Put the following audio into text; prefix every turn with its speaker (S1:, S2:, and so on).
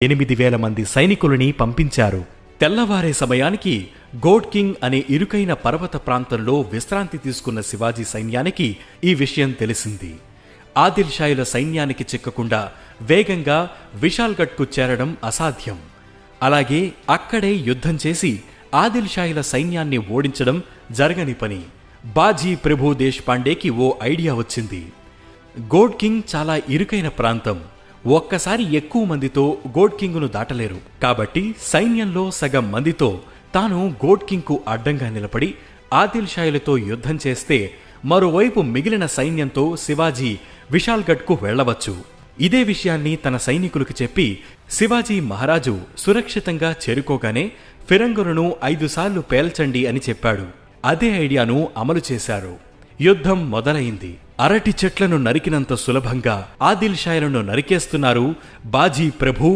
S1: 8,000 మంది సైనికులని పంపించారు. తెల్లవారే సమయానికి గోడ్ కింగ్ అనే ఇరుకైన పర్వత ప్రాంతంలో విశ్రాంతి తీసుకున్న శివాజీ సైన్యానికి ఈ విషయం తెలిసింది. ఆదిల్ షాయుల సైన్యానికి చిక్కకుండా వేగంగా విశాల్గఢ్కు చేరడం అసాధ్యం. అలాగే అక్కడే యుద్ధం చేసి ఆదిల్ షాయుల సైన్యాన్ని ఓడించడం జరగని పని. బాజీ ప్రభు దేశ్పాండేకి ఓ ఐడియా వచ్చింది. గోడ్ కింగ్ చాలా ఇరుకైన ప్రాంతం. ఒక్కసారి ఎక్కువ మందితో గోడ్ కింగ్ను దాటలేరు. కాబట్టి సైన్యంలో సగం మందితో తాను గోడ్ కింగ్కు అడ్డంగా నిలబడి ఆదిల్ షాయులతో యుద్ధం చేస్తే మరోవైపు మిగిలిన సైన్యంతో శివాజీ విశాల్గఢ్కు వెళ్లవచ్చు. ఇదే విషయాన్ని తన సైనికులకు చెప్పి శివాజీ మహారాజు సురక్షితంగా చేరుకోగానే ఫిరంగులను 5 సార్లు పేల్చండి అని చెప్పాడు. అదే ఐడియాను అమలు చేశారు. యుద్ధం మొదలైంది. అరటి చెట్లను నరికినంత సులభంగా ఆదిల్ షాయులను నరికేస్తున్నారు బాజీ ప్రభు